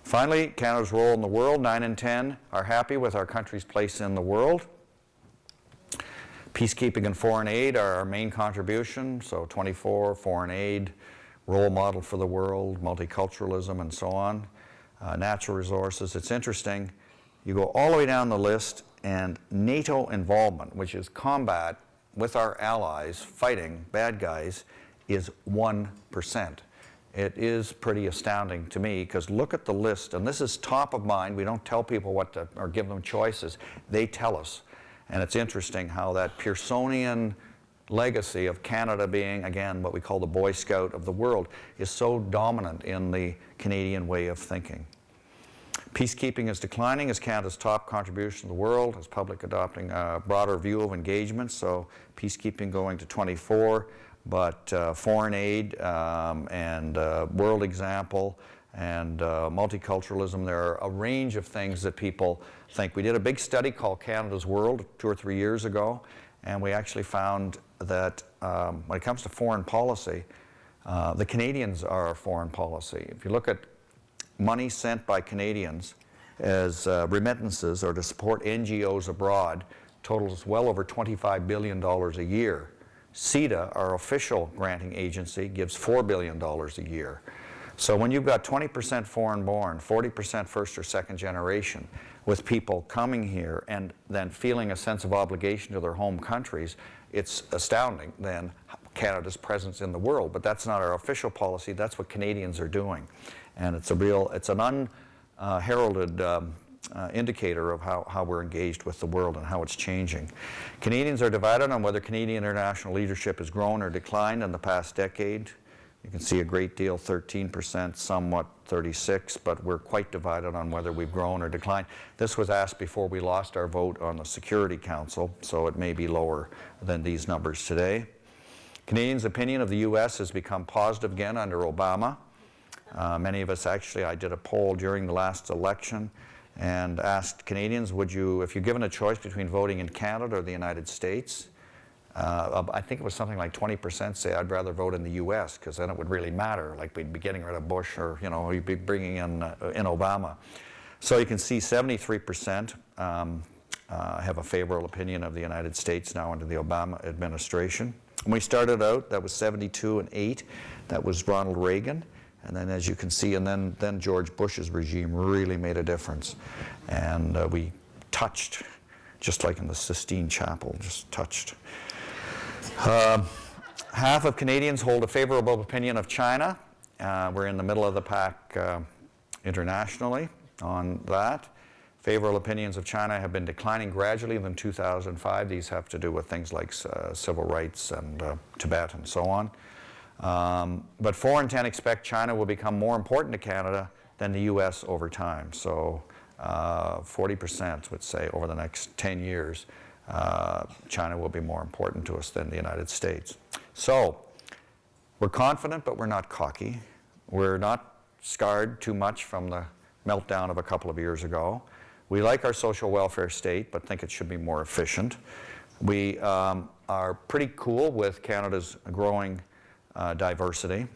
Finally, Canada's role in the world. 9 in 10 are happy with our country's place in the world. Peacekeeping and foreign aid are our main contribution, so 24, foreign aid, role model for the world, multiculturalism, and so on. Natural resources, it's interesting. You go all the way down the list, and NATO involvement, which is combat with our allies fighting bad guys, is 1%. It is pretty astounding to me, because look at the list, and this is top of mind. We don't tell people what to, or give them choices. They tell us. And it's interesting how that Pearsonian legacy of Canada being, again, what we call the Boy Scout of the world, is so dominant in the Canadian way of thinking. Peacekeeping is declining as Canada's top contribution to the world, as public adopting a broader view of engagement, so peacekeeping going to 24, but foreign aid and world example and multiculturalism, there are a range of things that people think. We did a big study called Canada's World 2 or 3 years ago, and we actually found that when it comes to foreign policy, the Canadians are our foreign policy. If you look at money sent by Canadians as remittances or to support NGOs abroad, totals well over $25 billion a year. CETA, our official granting agency, gives $4 billion a year. So when you've got 20% foreign born, 40% first or second generation, with people coming here and then feeling a sense of obligation to their home countries, it's astounding then Canada's presence in the world. But that's not our official policy, that's what Canadians are doing. And it's an unheralded indicator of how we're engaged with the world and how it's changing. Canadians are divided on whether Canadian international leadership has grown or declined in the past decade. You can see a great deal, 13%, somewhat 36%, but we're quite divided on whether we've grown or declined. This was asked before we lost our vote on the Security Council, so it may be lower than these numbers today. Canadians' opinion of the U.S. has become positive again under Obama. Many of us actually, I did a poll during the last election and asked Canadians, would you, if you're given a choice between voting in Canada or the United States, I think it was something like 20% say I'd rather vote in the U.S. because then it would really matter, like we'd be getting rid of Bush or, you know, you'd be bringing in Obama. So you can see 73% have a favorable opinion of the United States now under the Obama administration. When we started out, that was 72 and 8. That was Ronald Reagan. And then as you can see, and then George Bush's regime really made a difference. And we touched, just like in the Sistine Chapel, just touched. Half of Canadians hold a favorable opinion of China. We're in the middle of the pack internationally on that. Favorable opinions of China have been declining gradually than 2005. These have to do with things like civil rights and Tibet and so on. But 4 in 10 expect China will become more important to Canada than the U.S. over time. So 40% would say over the next 10 years, China will be more important to us than the United States. So we're confident, but we're not cocky. We're not scarred too much from the meltdown of a couple of years ago. We like our social welfare state, but think it should be more efficient. We are pretty cool with Canada's growing diversity.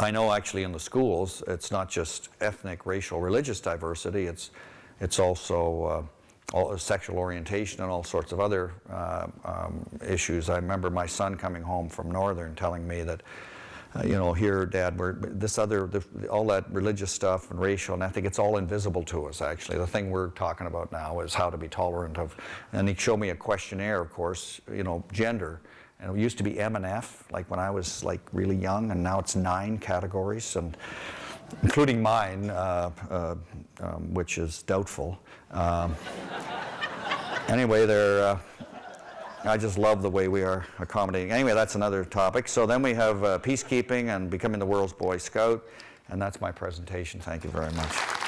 I know actually in the schools, it's not just ethnic, racial, religious diversity, it's also sexual orientation and all sorts of other issues. I remember my son coming home from Northern telling me that, you know, here, Dad, all that religious stuff and racial and ethnic, it's all invisible to us, actually. The thing we're talking about now is how to be tolerant of, and he showed me a questionnaire, of course, you know, gender. And it used to be M and F, like when I was like really young, and now it's 9 categories, and including mine, which is doubtful. Anyway, I just love the way we are accommodating. Anyway, that's another topic. So then we have peacekeeping and becoming the world's Boy Scout, and that's my presentation. Thank you very much.